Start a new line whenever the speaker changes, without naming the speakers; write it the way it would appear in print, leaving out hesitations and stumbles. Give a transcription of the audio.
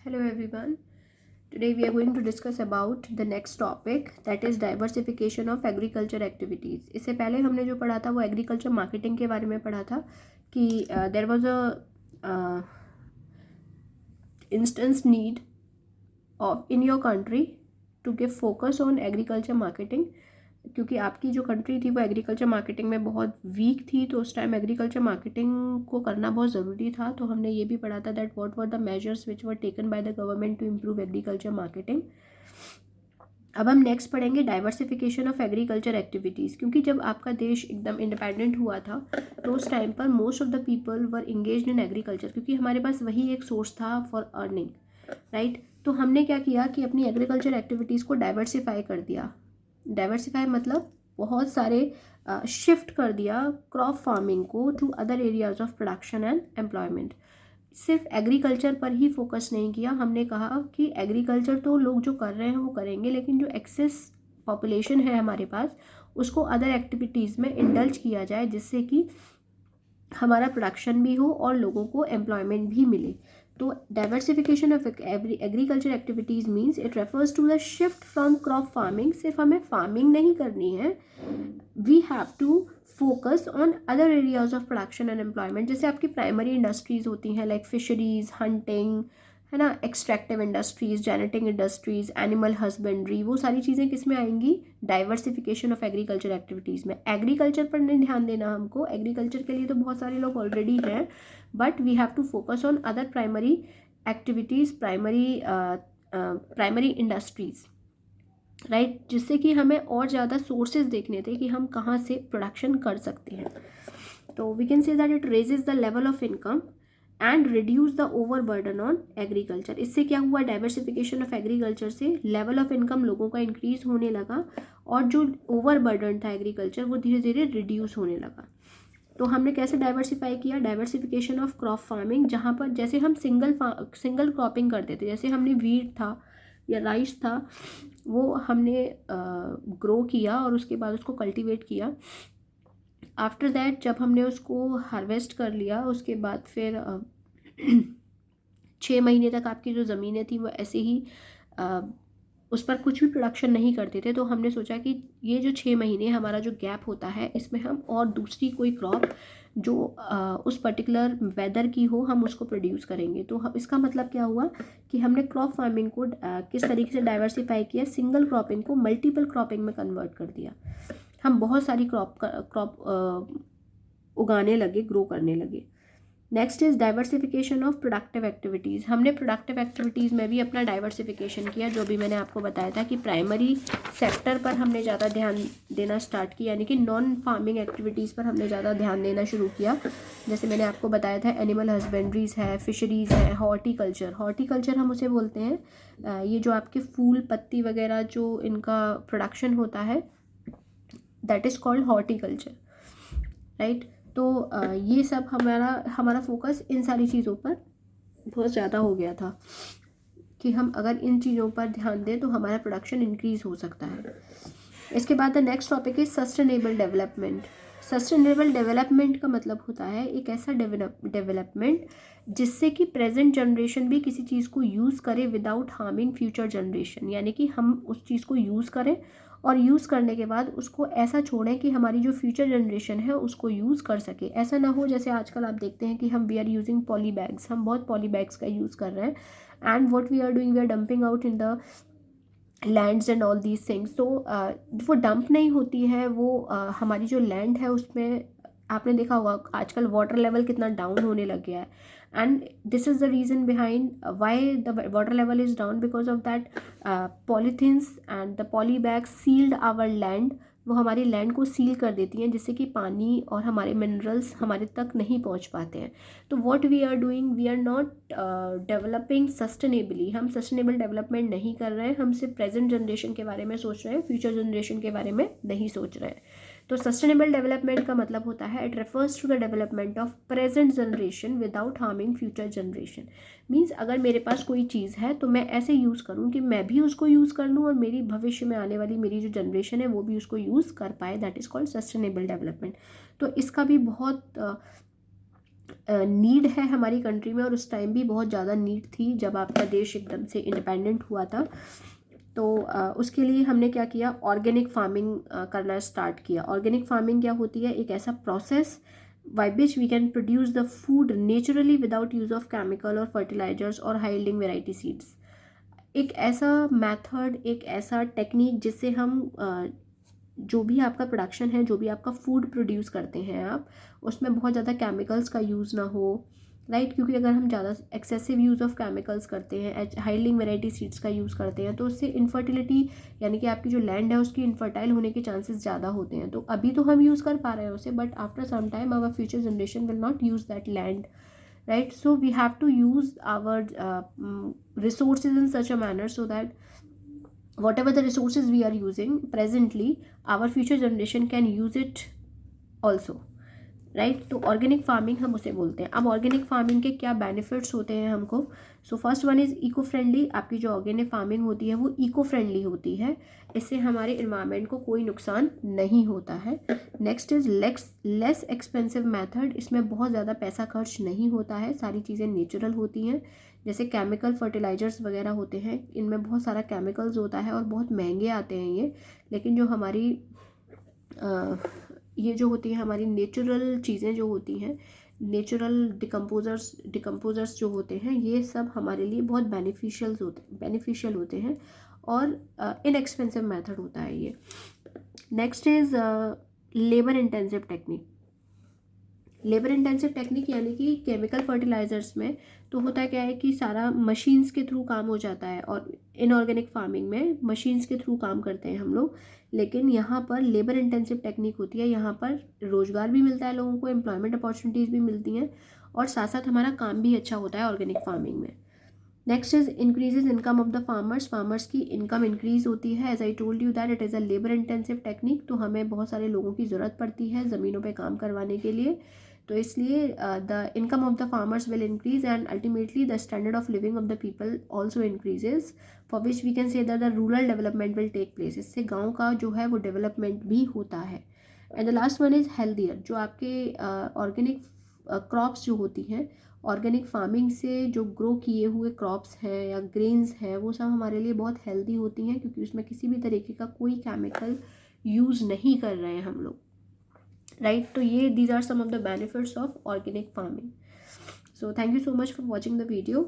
Hello everyone. Today we are going to discuss about the next topic, that is diversification of agriculture activities. इससे पहले हमने जो पढ़ा था वो एग्रीकल्चर मार्केटिंग के बारे में पढ़ा था कि there was a instance need of in your country to give focus on agriculture marketing, क्योंकि आपकी जो कंट्री थी वो एग्रीकल्चर मार्केटिंग में बहुत वीक थी, तो उस टाइम एग्रीकल्चर मार्केटिंग को करना बहुत ज़रूरी था. तो हमने ये भी पढ़ा था that what were the measures which were taken by the government to improve agriculture marketing. अब हम नेक्स्ट पढ़ेंगे डाइवर्सिफिकेशन ऑफ एग्रीकल्चर एक्टिविटीज़, क्योंकि जब आपका देश एकदम इंडिपेंडेंट हुआ था तो उस टाइम पर most of the people were engaged in agriculture, क्योंकि हमारे पास वही एक सोर्स था फॉर अर्निंग, राइट. तो हमने क्या किया कि अपनी एग्रीकल्चर एक्टिविटीज़ को डाइवर्सिफाई कर दिया. डाइवर्सिफाई मतलब बहुत सारे शिफ्ट कर दिया क्रॉप फार्मिंग को to other areas of production and employment. सिर्फ एग्रीकल्चर पर ही फोकस नहीं किया. हमने कहा कि एग्रीकल्चर तो लोग जो कर रहे हैं वो करेंगे, लेकिन जो एक्सेस पॉपुलेशन है हमारे पास उसको अदर एक्टिविटीज़ में इंडल्ज किया जाए, जिससे कि हमारा प्रोडक्शन भी हो और लोगों को एम्प्लॉयमेंट भी मिले. तो diversification of agriculture activities means it refers to the shift from crop farming. सिर्फ हमें फार्मिंग नहीं करनी है, we have to focus on other areas of production and employment. जैसे आपकी प्राइमरी इंडस्ट्रीज़ होती हैं लाइक फिशरीज, हंटिंग, है ना, extractive industries, genetic industries, animal husbandry, वो सारी चीज़ें किस में आएंगी? डाइवर्सिफिकेशन ऑफ एग्रीकल्चर एक्टिविटीज़ में. एग्रीकल्चर पर नहीं ध्यान देना हमको, एग्रीकल्चर के लिए तो बहुत सारे लोग ऑलरेडी हैं, but we have to focus on other primary activities, primary industries, right, जिससे कि हमें और ज़्यादा सोर्सेज देखने थे कि हम कहाँ से प्रोडक्शन कर सकते हैं. तो we can say that it raises the level of income and reduce the over burden on agriculture. इससे क्या हुआ? डाइवर्सिफिकेशन ऑफ एग्रीकल्चर से लेवल ऑफ इनकम लोगों का इंक्रीज होने लगा और जो ओवर बर्डन था एग्रीकल्चर वो धीरे धीरे रिड्यूस होने लगा. तो हमने कैसे डाइवर्सिफाई किया? डाइवर्सिफिकेशन ऑफ क्रॉप फार्मिंग, जहाँ पर जैसे हम सिंगल क्रॉपिंग करते थे, जैसे हमने वीट था या राइस था वो हमने ग्रो किया और उसके बाद उसको कल्टीवेट किया. आफ्टर दैट जब हमने उसको हार्वेस्ट कर लिया उसके बाद फिर 6 महीने तक आपकी जो ज़मीनें थी वो ऐसे ही उस पर कुछ भी प्रोडक्शन नहीं करते थे. तो हमने सोचा कि ये जो 6 महीने हमारा जो गैप होता है इसमें हम और दूसरी कोई क्रॉप जो उस पर्टिकुलर वेदर की हो हम उसको प्रोड्यूस करेंगे. तो इसका मतलब क्या हुआ कि हमने क्रॉप फार्मिंग को किस तरीके से डाइवर्सिफाई किया? सिंगल क्रॉपिंग को मल्टीपल क्रॉपिंग में कन्वर्ट कर दिया. हम बहुत सारी क्रॉप उगाने लगे, ग्रो करने लगे. Next is diversification of productive activities. हमने प्रोडक्टिव एक्टिविटीज़ में भी अपना डाइवर्सिफिकेशन किया, जो भी मैंने आपको बताया था कि प्राइमरी सेक्टर पर हमने ज़्यादा ध्यान देना स्टार्ट किया, यानी कि नॉन फार्मिंग एक्टिविटीज़ पर हमने ज़्यादा ध्यान देना शुरू किया. जैसे मैंने आपको बताया था एनिमल हस्बेंड्रीज है, फिशरीज़ है, हॉर्टिकल्चर. हॉर्टिकल्चर हम उसे बोलते हैं ये जो आपके फूल पत्ती वगैरह जो इनका प्रोडक्शन होता है that is called horticulture, right. तो ये सब हमारा फोकस इन सारी चीज़ों पर बहुत ज़्यादा हो गया था कि हम अगर इन चीज़ों पर ध्यान दें तो हमारा प्रोडक्शन इंक्रीज़ हो सकता है. इसके बाद the next topic is sustainable development. Sustainable development का मतलब होता है एक ऐसा डेवलपमेंट जिससे कि प्रेजेंट जनरेशन भी किसी चीज़ को यूज़ करे विदाउट हार्मिंग फ्यूचर जनरेशन. यानी कि हम उस चीज़ को यूज़ करें और यूज़ करने के बाद उसको ऐसा छोड़ें कि हमारी जो फ्यूचर जनरेशन है उसको यूज़ कर सके. ऐसा ना हो जैसे आजकल आप देखते हैं कि हम we are using poly bags, हम बहुत पॉली बैग्स का यूज़ कर रहे हैं and what we are doing, we are dumping out in the lands and all these things. तो वो डंप नहीं होती है, वो हमारी जो लैंड है उसमें आपने देखा होगा आजकल वाटर लेवल कितना डाउन होने लग गया है. And this is the reason behind why the water level is down, because of that polythenes and the poly bags sealed our land. वो हमारी लैंड को सील कर देती हैं जिससे कि पानी और हमारे मिनरल्स हमारे तक नहीं पहुंच पाते हैं. तो what we are doing, we are not developing sustainably. हम सस्टेनेबल डेवलपमेंट नहीं कर रहे हैं, हम सिर्फ प्रेजेंट जनरेशन के बारे में सोच रहे हैं, फ्यूचर जनरेशन के बारे में नहीं सोच रहे हैं. तो सस्टेनेबल डेवलपमेंट का मतलब होता है it refers to the development of present generation without harming future generation. Means अगर मेरे पास कोई चीज़ है तो मैं ऐसे यूज़ करूँ कि मैं भी उसको यूज़ कर लूँ और मेरी भविष्य में आने वाली मेरी जो जनरेशन है वो भी उसको यूज़ कर पाए. That is called sustainable development. तो इसका भी बहुत नीड है हमारी कंट्री में, और उस टाइम भी बहुत ज़्यादा नीड थी जब आपका देश एकदम से इंडिपेंडेंट हुआ था। तो उसके लिए हमने क्या किया, ऑर्गेनिक फार्मिंग करना स्टार्ट किया। ऑर्गेनिक फार्मिंग क्या होती है, एक ऐसा process by which we can produce the food naturally without use of chemical और फर्टिलाइजर्स और हाई यील्डिंग वेराइटी सीड्स। एक ऐसा मेथड, एक ऐसा टेक्निक जिससे हम जो भी आपका प्रोडक्शन है, जो भी आपका फूड प्रोड्यूस करते हैं आप, उसमें बहुत ज़्यादा केमिकल्स का यूज़ ना हो, राइट। क्योंकि अगर हम ज़्यादा एक्सेसिव यूज़ ऑफ केमिकल्स करते हैं, हाइलिंग वेराइटी सीड्स का यूज़ करते हैं, तो उससे इनफर्टिलिटी, यानी कि आपकी जो लैंड है उसकी इनफर्टाइल होने के चांसेस ज़्यादा होते हैं। तो अभी तो हम यूज़ कर पा रहे हैं उसे, but after some time our future generation will not use that land, right? So we have to use our resources in such a manner so that whatever the resources we are using presently, our future generation can use it also, right. तो organic farming हम उसे बोलते हैं। अब organic farming के क्या benefits होते हैं हमको। So first one is eco friendly. आपकी जो ऑर्गेनिक फार्मिंग होती है वो इको फ्रेंडली होती है, इससे हमारे इन्वायरमेंट को कोई नुकसान नहीं होता है। Next is less expensive method. इसमें बहुत ज़्यादा पैसा खर्च नहीं होता है, सारी चीज़ें नेचुरल होती हैं। जैसे केमिकल फर्टिलाइजर्स वगैरह होते हैं, इनमें बहुत सारा केमिकल्स होता है और बहुत महंगे आते हैं ये। लेकिन जो हमारी ये जो होती है हमारी नेचुरल चीज़ें जो होती हैं, नेचुरल डिकम्पोजर्स जो होते हैं, ये सब हमारे लिए बहुत बेनिफिशियल होते हैं और इनएक्सपेंसिव मेथड होता है ये। Next is labour intensive technique. Labour intensive technique यानी कि केमिकल फर्टिलाइजर्स में तो होता क्या है कि सारा मशीन्स के थ्रू काम हो जाता है, और इनऑर्गेनिक फार्मिंग में मशीन्स के थ्रू काम करते हैं हम लोग। लेकिन यहाँ पर लेबर इंटेंसिव टेक्निक होती है, यहाँ पर रोज़गार भी मिलता है लोगों को, एम्प्लॉयमेंट अपॉर्चुनिटीज़ भी मिलती हैं, और साथ साथ हमारा काम भी अच्छा होता है ऑर्गेनिक फार्मिंग में। Next is increases income of the farmers. Farmers की इनकम इंक्रीज होती है। As I told you that it is a labour intensive technique, तो हमें बहुत सारे लोगों की ज़रूरत पड़ती है ज़मीनों पे काम करवाने के लिए। तो इसलिए the income of the farmers will increase and ultimately the standard of living of the people also increases, for which we can say that the rural development will take place. इससे गाँव का जो है वो डेवलपमेंट भी होता है। And the last one is healthier. जो आपके ऑर्गेनिक क्रॉप्स जो होती हैं, ऑर्गेनिक फार्मिंग से जो ग्रो किए हुए क्रॉप्स हैं या ग्रेन्स हैं, वो सब हमारे लिए बहुत हेल्दी होती हैं, क्योंकि उसमें किसी भी तरीके का कोई केमिकल यूज़ नहीं कर रहे हैं हम लोग, राइट। तो ये these are some of the benefits of organic farming. So thank you so much for watching the video.